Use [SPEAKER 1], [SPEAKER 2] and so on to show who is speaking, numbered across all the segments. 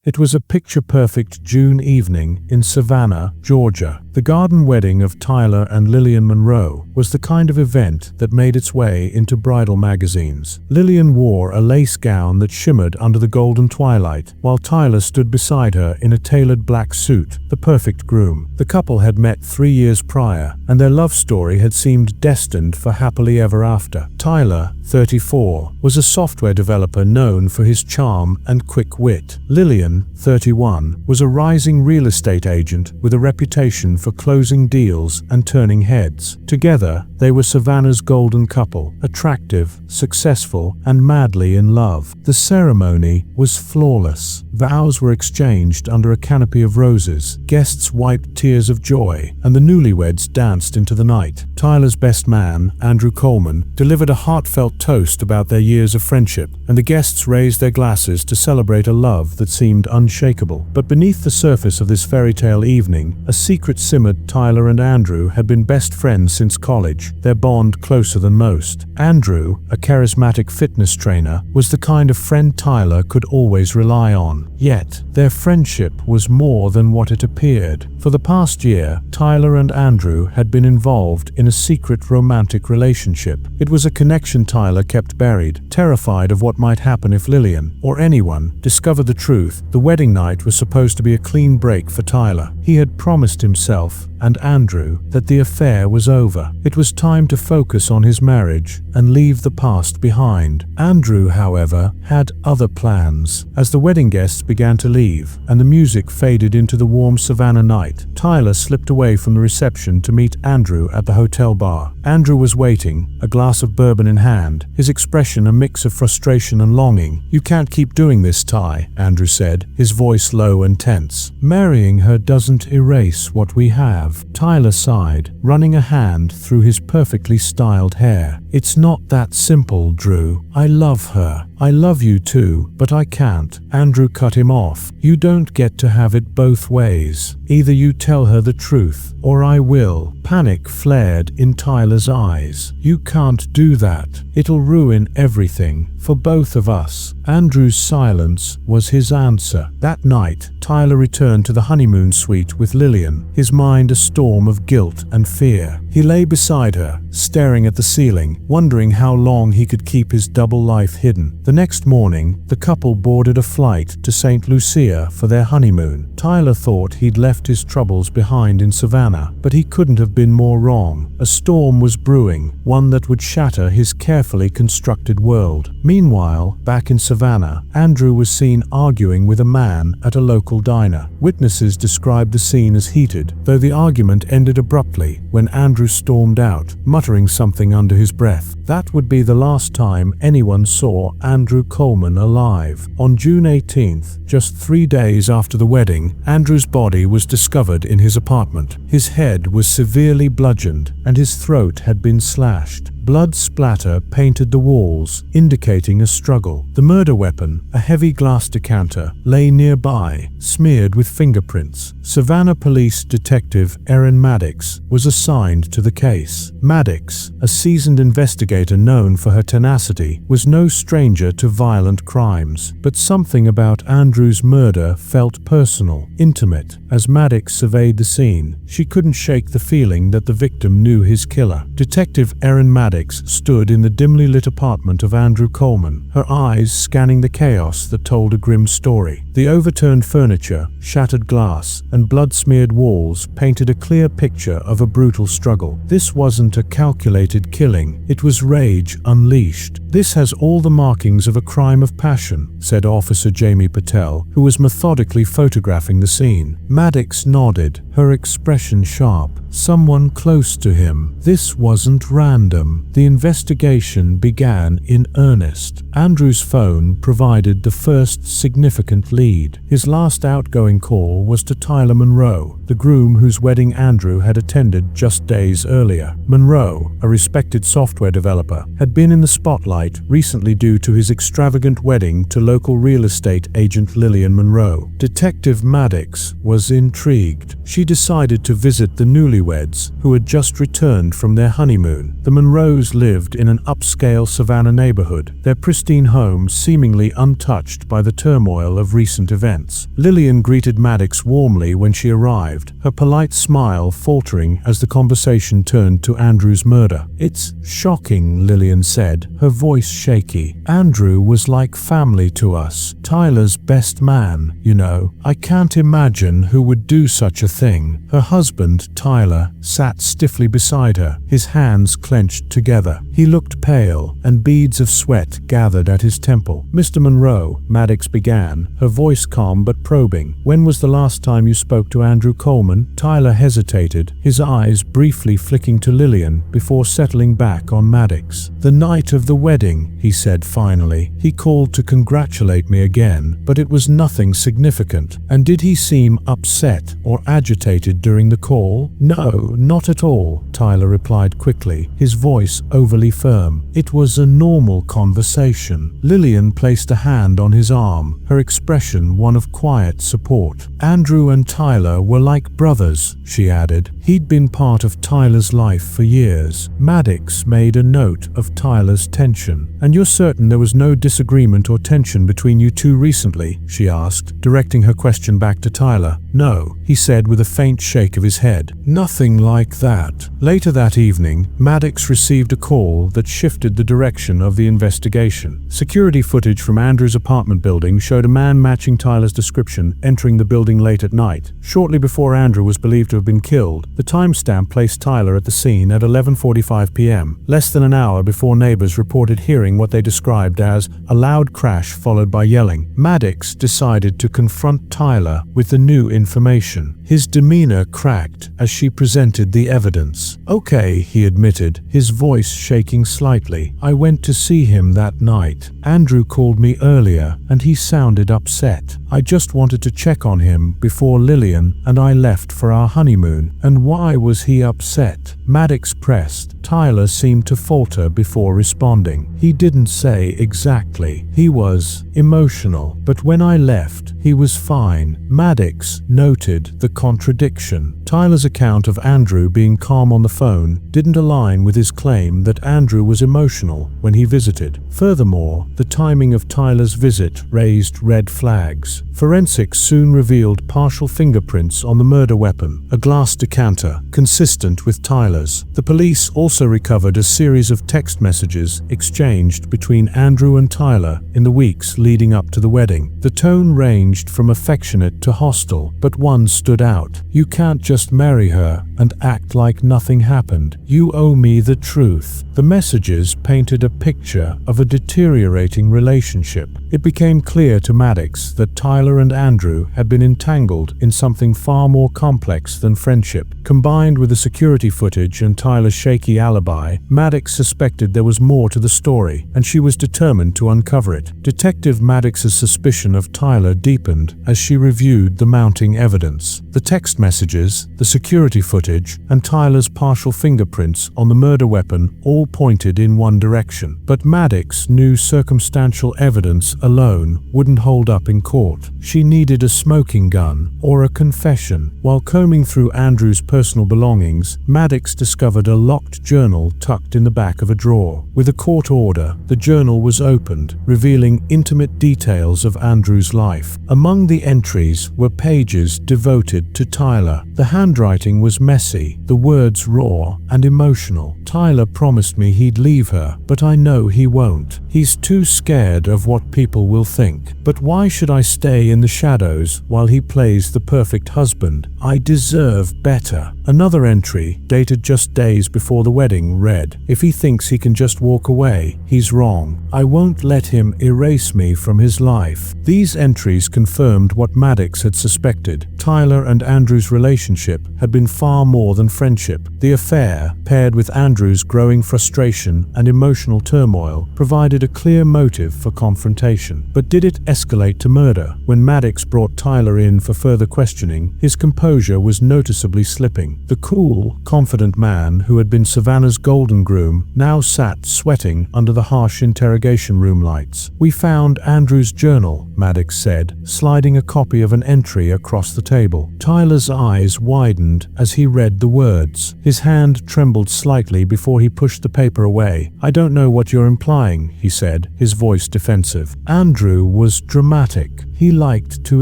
[SPEAKER 1] It was a picture-perfect June evening in Savannah, Georgia. The garden wedding of Tyler and Lillian Monroe was the kind of event that made its way into bridal magazines. Lillian wore a lace gown that shimmered under the golden twilight, while Tyler stood beside her in a tailored black suit, the perfect groom. The couple had met 3 years prior, and their love story had seemed destined for happily ever after. Tyler, 34, was a software developer known for his charm and quick wit. Lillian, 31, was a rising real estate agent with a reputation for closing deals and turning heads. Together, they were Savannah's golden couple, attractive, successful, and madly in love. The ceremony was flawless. Vows were exchanged under a canopy of roses, guests wiped tears of joy, and the newlyweds danced into the night. Tyler's best man, Andrew Coleman, delivered a heartfelt toast about their years of friendship, and the guests raised their glasses to celebrate a love that seemed unshakable. But beneath the surface of this fairy tale evening, a secret simmered. Tyler and Andrew had been best friends since college, their bond closer than most. Andrew, a charismatic fitness trainer, was the kind of friend Tyler could always rely on. Yet, their friendship was more than what it appeared. For the past year, Tyler and Andrew had been involved in a secret romantic relationship. It was a connection Tyler kept buried, terrified of what might happen if Lillian, or anyone, discovered the truth. The wedding night was supposed to be a clean break for Tyler. He had promised himself and Andrew that the affair was over. It was time to focus on his marriage and leave the past behind. Andrew, however, had other plans. As the wedding guests began to leave and the music faded into the warm Savannah night, Tyler slipped away from the reception to meet Andrew at the hotel bar. Andrew was waiting, a glass of bourbon in hand, his expression a mix of frustration and longing. "You can't keep doing this, Ty," Andrew said, his voice low and tense. "Marrying her doesn't erase what we have." Tyler sighed, running a hand through his perfectly styled hair. "It's not that simple, Drew. I love her. I love you too, but I can't." Andrew cut him off. "You don't get to have it both ways. Either you tell her the truth, or I will." Panic flared in Tyler's eyes. "You can't do that. It'll ruin everything for both of us." Andrew's silence was his answer. That night, Tyler returned to the honeymoon suite with Lillian, his mind a storm of guilt and fear. He lay beside her, staring at the ceiling, wondering how long he could keep his double life hidden. The next morning, the couple boarded a flight to St. Lucia for their honeymoon. Tyler thought he'd left his troubles behind in Savannah, but he couldn't have been more wrong. A storm was brewing, one that would shatter his carefully constructed world. Meanwhile, back in Savannah, Andrew was seen arguing with a man at a local diner. Witnesses described the scene as heated, though the argument ended abruptly when Andrew stormed out, muttering something under his breath. That would be the last time anyone saw Andrew Coleman alive. On June 18th, just 3 days after the wedding, Andrew's body was discovered in his apartment. His head was severely bludgeoned, and his throat had been slashed. Blood splatter painted the walls, indicating a struggle. The murder weapon, a heavy glass decanter, lay nearby, smeared with fingerprints. Savannah Police Detective Erin Maddox was assigned to the case. Maddox, a seasoned investigator known for her tenacity, was no stranger to violent crimes, but something about Andrew's murder felt personal, intimate. As Maddox surveyed the scene, she couldn't shake the feeling that the victim knew his killer. Detective Erin Maddox stood in the dimly lit apartment of Andrew Coleman, her eyes scanning the chaos that told a grim story. The overturned furniture, shattered glass, and blood-smeared walls painted a clear picture of a brutal struggle. This wasn't a calculated killing, it was rage unleashed. "This has all the markings of a crime of passion," said Officer Jamie Patel, who was methodically photographing the scene. Maddox nodded, her expression sharp. "Someone close to him. This wasn't random." The investigation began in earnest. Andrew's phone provided the first significant lead. His last outgoing call was to Tyler Monroe, the groom whose wedding Andrew had attended just days earlier. Monroe, a respected software developer, had been in the spotlight limelight recently due to his extravagant wedding to local real estate agent Lillian Monroe. Detective Maddox was intrigued. She decided to visit the newlyweds, who had just returned from their honeymoon. The Monroes lived in an upscale Savannah neighborhood, their pristine home seemingly untouched by the turmoil of recent events. Lillian greeted Maddox warmly when she arrived, her polite smile faltering as the conversation turned to Andrew's murder. "It's shocking," Lillian said, her voice shaky. "Andrew was like family to us. Tyler's best man, you know. I can't imagine who would do such a thing." Her husband, Tyler, sat stiffly beside her, his hands clenched together. He looked pale, and beads of sweat gathered at his temple. "Mr. Monroe," Maddox began, her voice calm but probing, "when was the last time you spoke to Andrew Coleman?" Tyler hesitated, his eyes briefly flicking to Lillian before settling back on Maddox. "The night of the wedding," he said finally. "He called to congratulate me again, but it was nothing significant." "And did he seem upset or agitated during the call?" "No, not at all," Tyler replied quickly, his voice overly firm. "It was a normal conversation." Lillian placed a hand on his arm, her expression one of quiet support. "Andrew and Tyler were like brothers," she added. "He'd been part of Tyler's life for years." Maddox made a note of Tyler's tension. "And you're certain there was no disagreement or tension between you two recently?" she asked, directing her question back to Tyler. "No," he said with a faint shake of his head. "Nothing like that." Later that evening, Maddox received a call that shifted the direction of the investigation. Security footage from Andrew's apartment building showed a man matching Tyler's description entering the building late at night. Shortly before Andrew was believed to have been killed, the timestamp placed Tyler at the scene at 11:45 p.m., less than an hour before neighbors reported hearing what they described as a loud crash followed by yelling. Maddox decided to confront Tyler with the new information. His demeanor cracked as she presented the evidence. "Okay," he admitted, his voice shaking slightly. "I went to see him that night. Andrew called me earlier, and he sounded upset. I just wanted to check on him before Lillian and I left for our honeymoon." "And why was he upset?" Maddox pressed. Tyler seemed to falter before responding. "He didn't say exactly. He was emotional, but when I left, he was fine." Maddox noted the contradiction. Tyler's account of Andrew being calm on the phone didn't align with his claim that Andrew was emotional when he visited. Furthermore, the timing of Tyler's visit raised red flags. Forensics soon revealed partial fingerprints on the murder weapon, a glass decanter, consistent with Tyler's. The police also recovered a series of text messages exchanged between Andrew and Tyler in the weeks leading up to the wedding. The tone ranged from affectionate to hostile, but one stood out. "You can't just marry her and act like nothing happened. You owe me the truth." The messages painted a picture of a deteriorating relationship. It became clear to Maddox that Tyler and Andrew had been entangled in something far more complex than friendship. Combined with the security footage and Tyler's shaky alibi, Maddox suspected there was more to the story, and she was determined to uncover it. Detective Maddox's suspicion of Tyler deepened as she reviewed the mounting evidence. The text messages, the security footage, and Tyler's partial fingerprints on the murder weapon all pointed in one direction. But Maddox knew circumstantial evidence alone wouldn't hold up in court. She needed a smoking gun or a confession. While combing through Andrew's personal belongings, Maddox discovered a locked journal tucked in the back of a drawer. With a court order, the journal was opened, revealing intimate details of Andrew's life. Among the entries were pages devoted to Tyler. The handwriting was messy, the words raw and emotional. "Tyler promised me he'd leave her, but I know he won't. He's too scared of what people will think. But why should I stay in the shadows while he plays the perfect husband? I deserve better." Another entry, dated just days before the wedding, read, "If he thinks he can just walk away, he's wrong. I won't let him erase me from his life." These entries confirmed what Maddox had suspected. Tyler and Andrew's relationship had been far more than friendship. The affair, paired with Andrew's growing frustration and emotional turmoil, provided a clear motive for confrontation. But did it escalate to murder? When Maddox brought Tyler in for further questioning, his composure was noticeably slipping. The cool, confident man who had been Savannah Savannah's golden groom, now sat sweating under the harsh interrogation room lights. "We found Andrew's journal," Maddox said, sliding a copy of an entry across the table. Tyler's eyes widened as he read the words. His hand trembled slightly before he pushed the paper away. "I don't know what you're implying," he said, his voice defensive. Andrew was dramatic. He liked to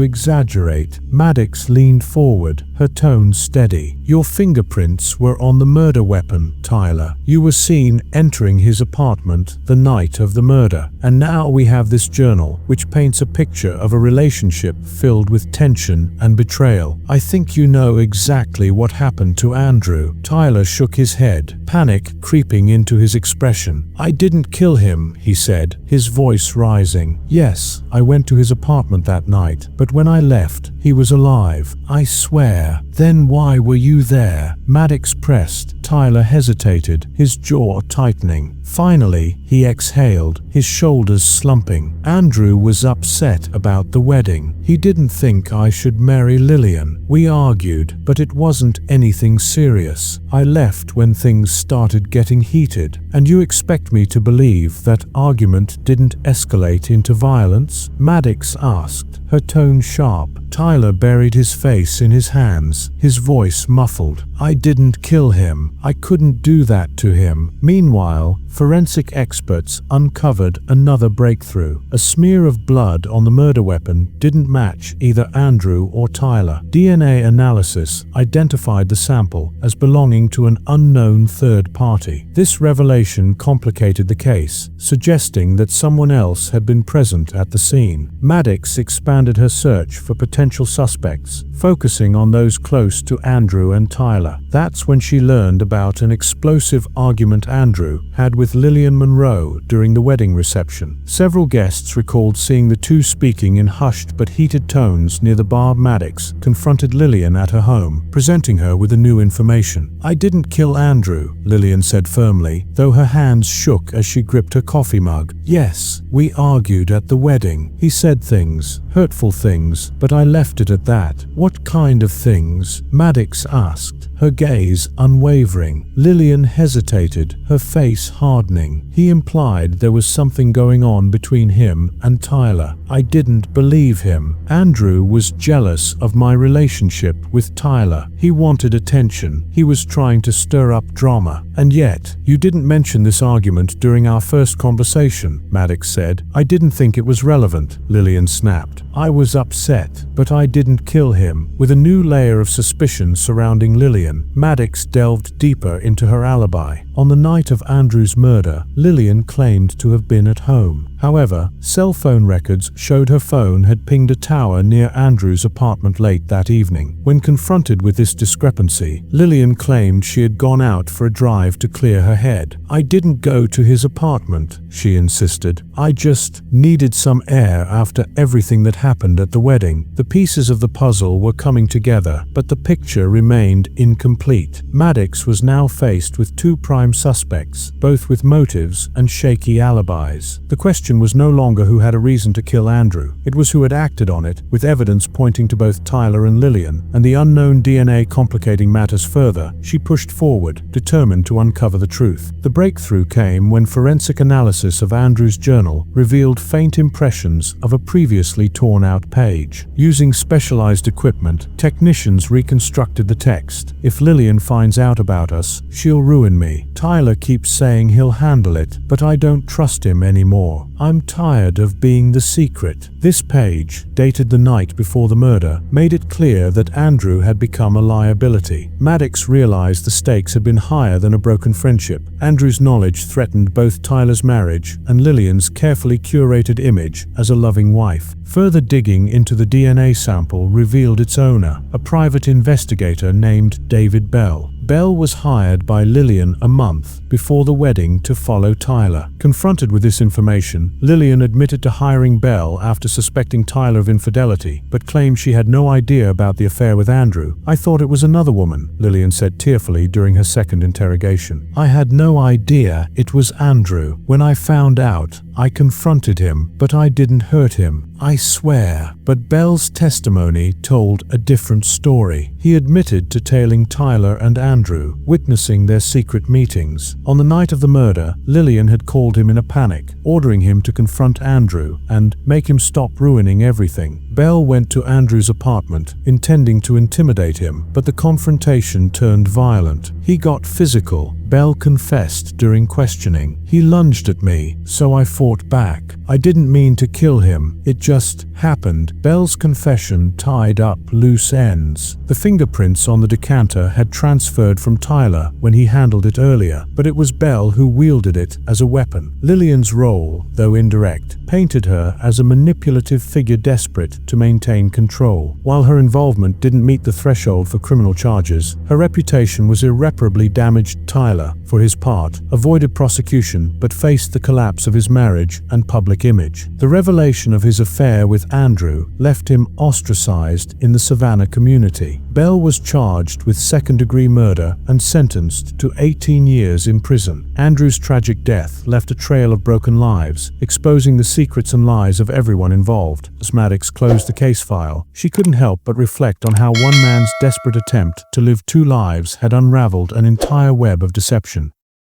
[SPEAKER 1] exaggerate. Maddox leaned forward, her tone steady. "Your fingerprints were on the murder weapon, Tyler. You were seen entering his apartment the night of the murder. And now we have this journal, which paints a picture of a relationship filled with tension and betrayal. I think you know exactly what happened to Andrew." Tyler shook his head, panic creeping into his expression. "I didn't kill him," he said, his voice rising. "Yes, I went to his apartment that night, but when I left, he was alive. I swear." "Then why were you there?" Maddox pressed. Tyler hesitated, his jaw tightening. Finally, he exhaled, his shoulders slumping. "Andrew was upset about the wedding. He didn't think I should marry Lillian. We argued, but it wasn't anything serious. I left when things started getting heated. And you expect me to believe that argument didn't escalate into violence?" Maddox asked, her tone sharp. Tyler buried his face in his hands, his voice muffled. "I didn't kill him. I couldn't do that to him." Meanwhile, forensic experts uncovered another breakthrough. A smear of blood on the murder weapon didn't match either Andrew or Tyler. DNA analysis identified the sample as belonging to an unknown third party. This revelation complicated the case, suggesting that someone else had been present at the scene. Maddox expanded her search for potential suspects, focusing on those close to Andrew and Tyler. That's when she learned about an explosive argument Andrew had with Lillian Monroe during the wedding reception. Several guests recalled seeing the two speaking in hushed but heated tones near the bar. Maddox confronted Lillian at her home, presenting her with the new information. "I didn't kill Andrew," Lillian said firmly, though her hands shook as she gripped her coffee mug. "Yes, we argued at the wedding. He said things, hurtful things, but I left it at that." "What kind of things?" Maddox asked, her gaze unwavering. Lillian hesitated, her face hardening. "He implied there was something going on between him and Tyler. I didn't believe him. Andrew was jealous of my relationship with Tyler. He wanted attention. He was trying to stir up drama. And yet, you didn't mention this argument during our first conversation," Maddox said. "I didn't think it was relevant," Lillian snapped. "I was upset, but I didn't kill him." With a new layer of suspicion surrounding Lillian, Maddox delved deeper into her alibi. On the night of Andrew's murder, Lillian claimed to have been at home. However, cell phone records showed her phone had pinged a tower near Andrew's apartment late that evening. When confronted with this discrepancy, Lillian claimed she had gone out for a drive to clear her head. "I didn't go to his apartment," she insisted. "I just needed some air after everything that happened at the wedding." The pieces of the puzzle were coming together, but the picture remained incomplete. Maddox was now faced with two prime suspects, both with motives and shaky alibis. The question was no longer who had a reason to kill Andrew. It was who had acted on it, with evidence pointing to both Tyler and Lillian, and the unknown DNA complicating matters further. She pushed forward, determined to uncover the truth. The breakthrough came when forensic analysis of Andrew's journal revealed faint impressions of a previously torn-out page. Using specialized equipment, technicians reconstructed the text. "If Lillian finds out about us, she'll ruin me. Tyler keeps saying he'll handle it, but I don't trust him anymore. I'm tired of being the secret." This page, dated the night before the murder, made it clear that Andrew had become a liability. Maddox realized the stakes had been higher than a broken friendship. Andrew's knowledge threatened both Tyler's marriage and Lillian's carefully curated image as a loving wife. Further digging into the DNA sample revealed its owner, a private investigator named David Bell. Bell was hired by Lillian a month before the wedding to follow Tyler. Confronted with this information, Lillian admitted to hiring Bell after suspecting Tyler of infidelity, but claimed she had no idea about the affair with Andrew. "I thought it was another woman," Lillian said tearfully during her second interrogation. "I had no idea it was Andrew. When I found out, I confronted him, but I didn't hurt him. I swear. But Bell's testimony told a different story. He admitted to tailing Tyler and Andrew, witnessing their secret meetings. On the night of the murder, Lillian had called him in a panic, ordering him to confront Andrew and make him stop ruining everything. Bell went to Andrew's apartment, intending to intimidate him, but the confrontation turned violent. He got physical. Bell confessed during questioning. He lunged at me, so I fought back. I didn't mean to kill him. It just happened. Bell's confession tied up loose ends. The fingerprints on the decanter had transferred from Tyler when he handled it earlier, but it was Bell who wielded it as a weapon. Lillian's role, though indirect, painted her as a manipulative figure desperate to maintain control. While her involvement didn't meet the threshold for criminal charges, her reputation was irreparably damaged. Tyler, for his part, avoided prosecution but faced the collapse of his marriage and public image. The revelation of his affair with Andrew left him ostracized in the Savannah community. Bell was charged with second-degree murder and sentenced to 18 years in prison. Andrew's tragic death left a trail of broken lives, exposing the secrets and lies of everyone involved. As Maddox closed the case file, she couldn't help but reflect on how one man's desperate attempt to live two lives had unraveled an entire web of deception.